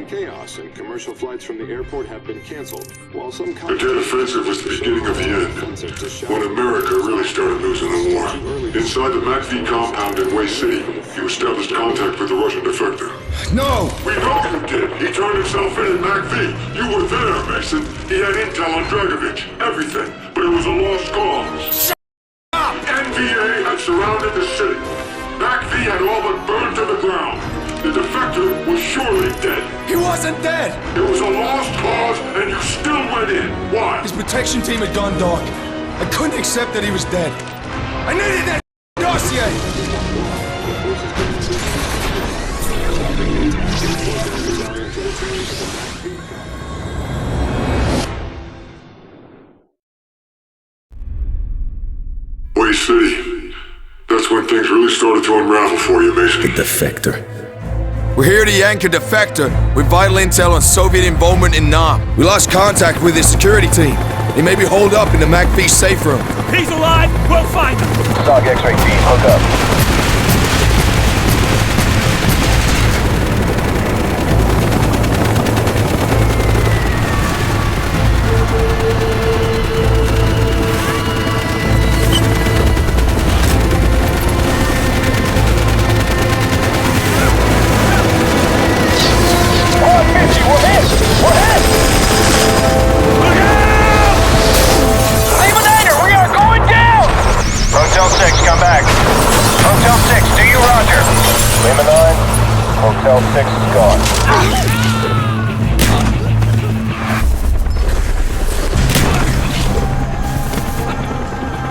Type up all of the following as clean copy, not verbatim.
chaos, and commercial flights from the airport have been canceled. While some The dead offensive was the beginning of the end, when America really started losing the war. Inside the MACV compound in Way City, you established contact with the Russian Defector. No! We know you did! He turned himself in MACV! You were there, Mason! He had intel on Dragovich, everything, but it was a lost cause. Shut up! NVA had surrounded the city. MACV had all but burned to the ground. The Defector was surely dead. He wasn't dead! It was a lost cause, and you still went in. Why? His protection team had gone dark. I couldn't accept that he was dead. I needed that dossier! Way City. That's when things really started to unravel for you, Mason. The Defector. We're here to yank a Defector with vital intel on Soviet involvement in Nam. We lost contact with his security team. He may be holed up in the MACV safe room. If he's alive, we'll find him. Stock X-ray team, hook up. Hotel 6 is gone.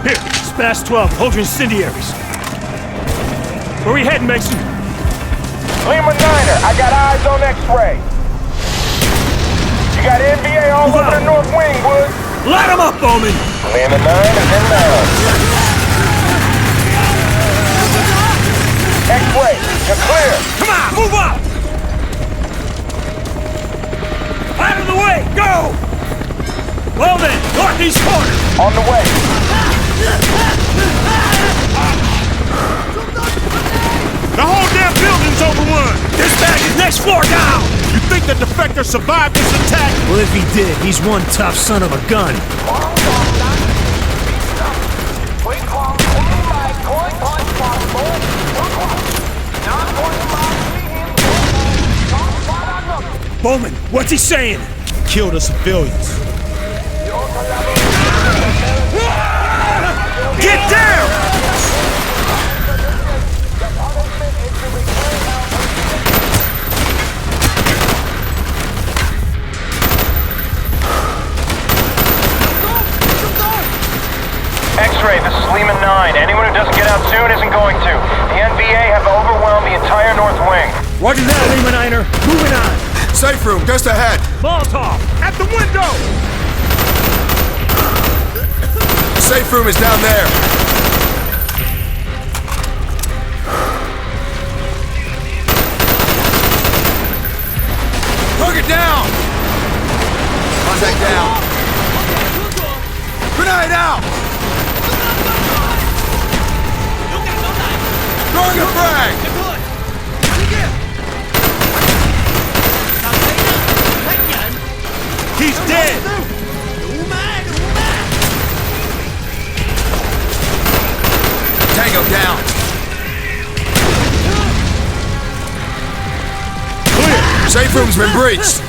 Here, Spass 12, hold your incendiaries. Where we heading, Mason? Lima 9er, I got eyes on X-ray. You got NVA all over the north wing, Wood. Light them up, Bowman! Lima 9 is inbound. X-ray, you're clear. Come on, move up! Out of the way, go! Well then, northeast corner. On the way. The whole damn building's overrun! Dispatch is next floor down! You think the Defector survived this attack? Well, if he did, he's one tough son of a gun. Bowman, what's he saying? Kill the civilians. Get down! X-ray, this is Lima 9. Anyone who doesn't get out soon isn't going to. The NVA have overwhelmed the entire north wing. Roger that, Lima 9er. Moving on. Safe room, just ahead. Molotov, at the window! The safe room is down there. Target down! Contact down. Grenade out! Throwing a frag! He's dead! Tango down! Clear! Safe room's been breached!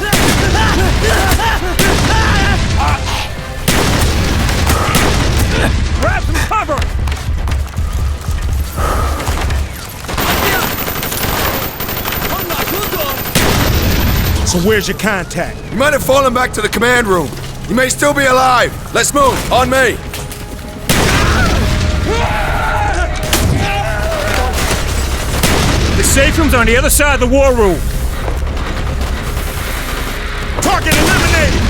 Grab some cover! So where's your contact? You might have fallen back to the command room. You may still be alive. Let's move. On me. The safe room's on the other side of the war room. Target eliminated!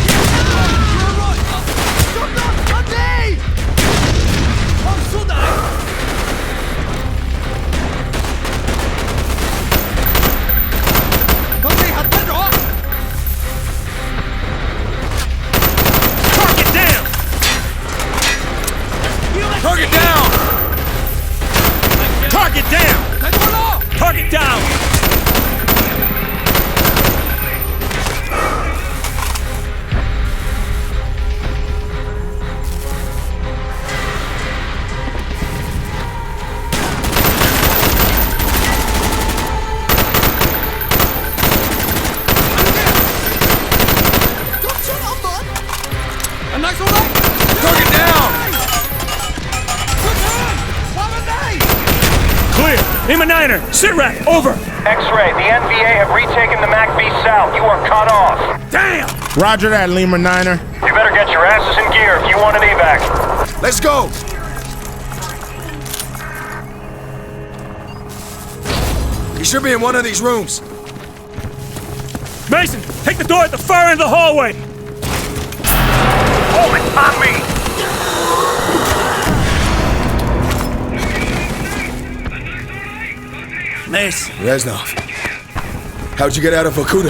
Target down! Target down! Target down! Niner, sit rep, over. X-Ray, the NVA have retaken the MACV South. You are cut off. Damn! Roger that, Lima Niner. You better get your asses in gear if you want an evac. Let's go! He should be in one of these rooms. Mason, take the door at the far end of the hallway. Hold it, on me. Mason. Reznov, how'd you get out of Vorkuta?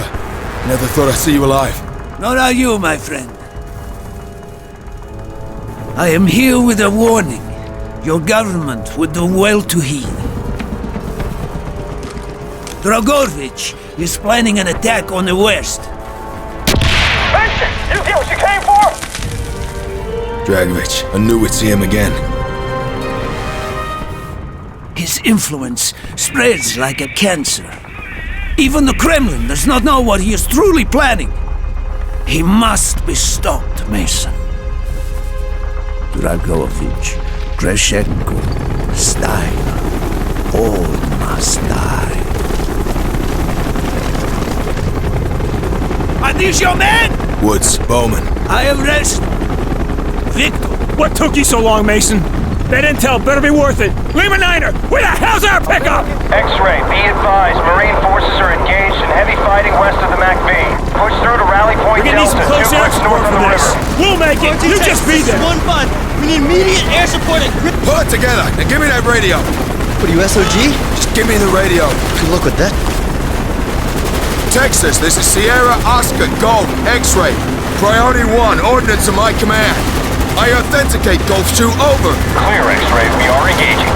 Never thought I'd see you alive. Nor are you, my friend. I am here with a warning. Your government would do well to heed. Dragovich is planning an attack on the west. Mason, you get what you came for? Dragovich, I knew we'd see him again. His influence spreads like a cancer. Even the Kremlin does not know what he is truly planning. He must be stopped, Mason. Dragovich, Greshenko, Steiner, all must die. Are these your men? Woods, Bowman. I have rested. Victor. What took you so long, Mason? That intel better be worth it. Lima Niner, where the hell's our pickup? X-Ray, be advised, Marine forces are engaged in heavy fighting west of the MACV. Push through to Rally Point We're gonna need Delta, some close 2 air clicks support north of for the this. river. We'll make it. You just be there. One bud. We need immediate air support at grip. Pull it together. Now give me that radio. What are you, SOG? Just give me the radio. Good luck with that. Texas, this is Sierra Oscar Golf X-Ray. Priority 1, ordnance to my command. I authenticate Golf 2, over. Clear, X-Ray. We are engaging.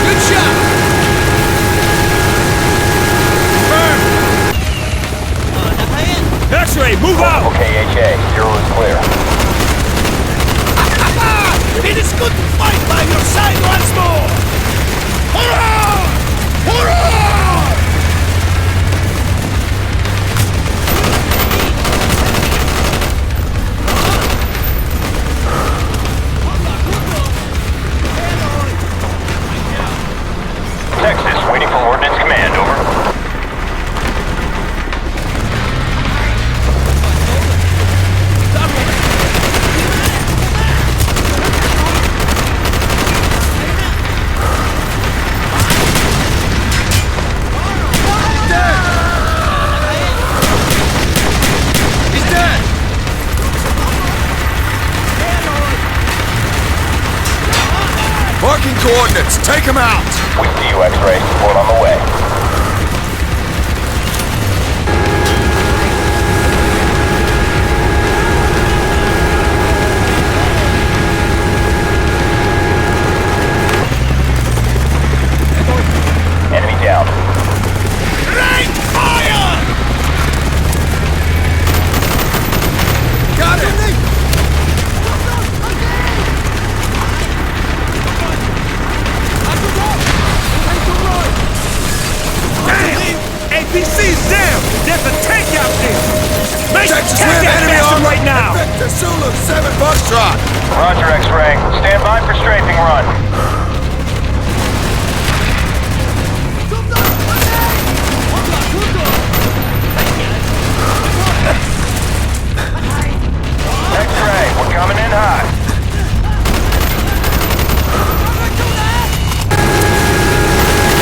Good shot! X-Ray, move out! Okay, HA. 0 is clear. It is good to fight by your side once more! Hurrah! Hurrah! Texas, waiting for Ordnance Command, over. Marking coordinates. Take him out. We see you, X-Ray. Support on the way. Enemy down. Rain fire! Got it. APC's down! There's a tank out there! Mason, Texas, we attack have that enemy bastard armor. right now! Defector Zulu 7 Foxtrot. Roger, X-Ray. Stand by for strafing run. X-Ray, we're coming in hot.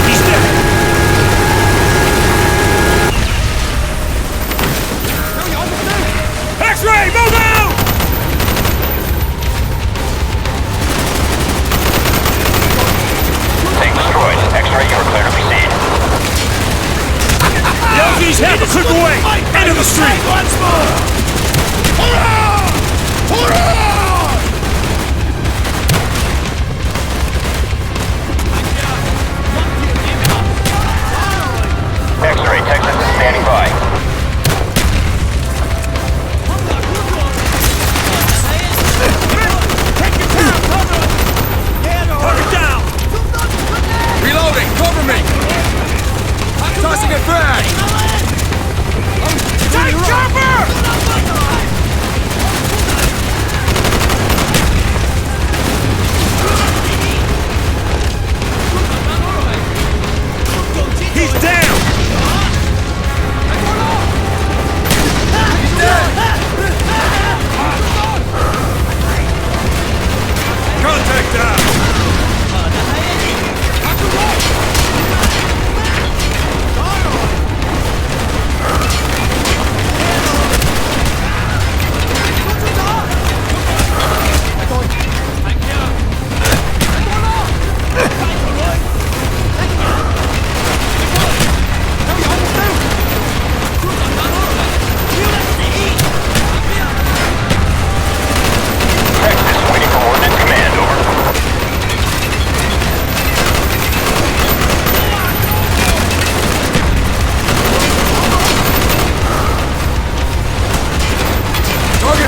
He's dead! X-Ray, move out!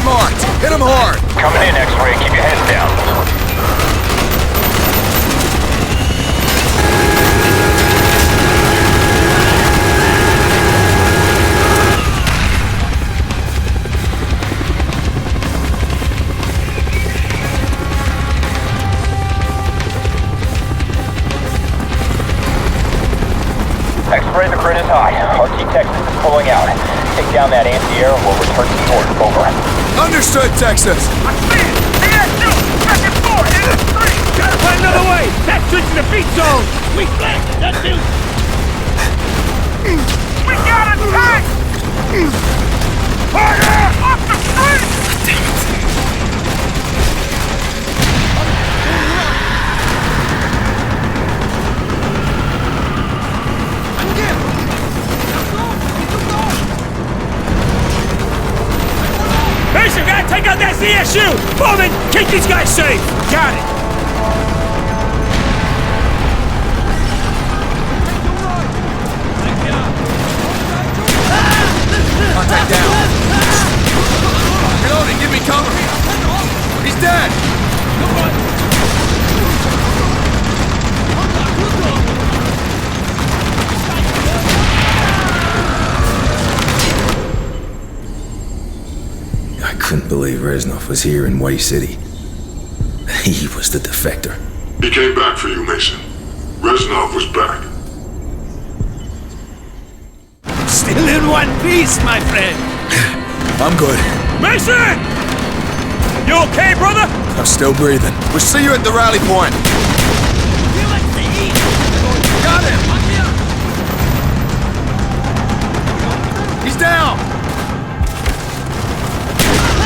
marked. Hit him hard. Coming in, X-Ray. Keep your heads down. X-Ray, the grid is high. RT Texas is pulling out. Take down that anti-air and we'll return support. Over. Understood, Texas. Gotta find another way! That's switching the beat zone! We blasted that dude! We got a tank! Fire! Off the street! Damn it! Mason, gotta take out that CSU! Bowman, keep these guys safe! Got it! Contact down. Reloading, give me cover. He's dead. I couldn't believe Reznov was here in Way City. He was the defector. He came back for you, Mason. Reznov was back. Still in one piece, my friend. I'm good. Mason! You okay, brother? I'm still breathing. We'll see you at the rally point. Got him! He's down!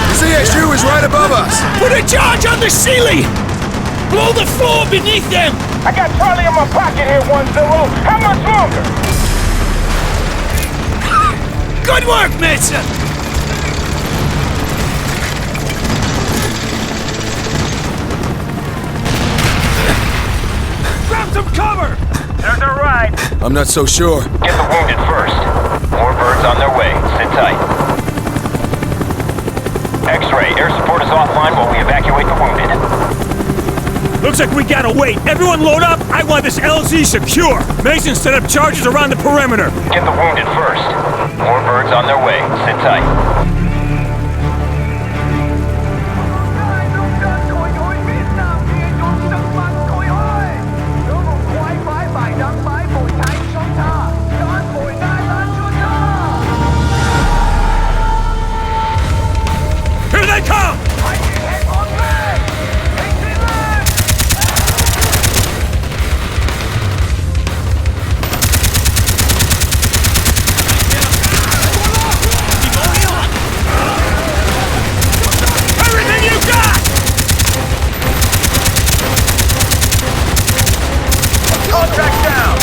The CSU is right above us. Put a charge on the ceiling! Blow the floor beneath them! I got Charlie in my pocket here, 1-0. How much longer? Good work, Mason! Grab some cover! There's a ride. I'm not so sure. Get the wounded first. More birds on their way. Sit tight. X-Ray, air support is offline while we evacuate the wounded. Looks like we gotta wait. Everyone load up. I want this LZ secure. Mason set up charges around the perimeter. Get the wounded first. More birds on their way. Sit tight. Here they come! Everything you got! Contract down.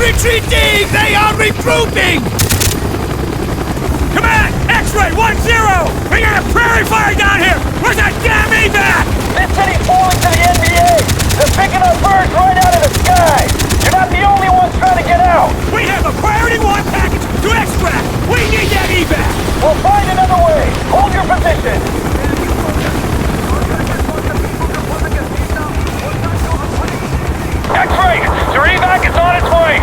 Retreating! They are regrouping! Come on! X-Ray 1-0! We got a prairie fire down here! Where's that damn evac? This city's falling to the NBA. They're picking up birds right out of the sky. You're not the only ones trying to get out. We have a priority 1 package to extract! We need that evac! We'll find another way. Hold your position. X-Ray, your evac is on its way.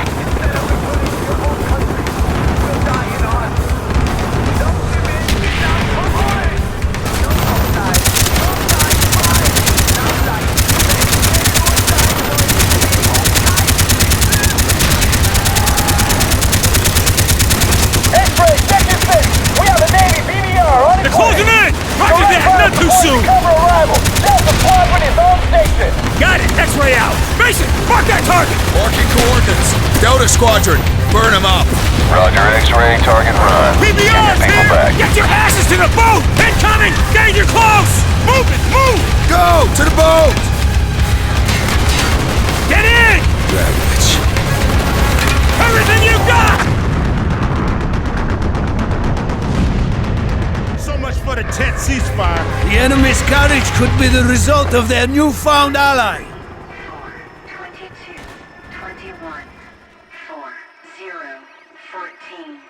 way out! Mason, mark that target! Marking coordinates. Delta Squadron, burn them up. Roger, X-ray, target run. PBR's Get your people here! back. Get your asses to the boat! Incoming! Danger close! Move it! Move! Go to the boat. Get in! Ravage. Everything you got! So much for the tense ceasefire. The enemy's courage could be the result of their newfound ally. 22, 21, 4, 0, 14.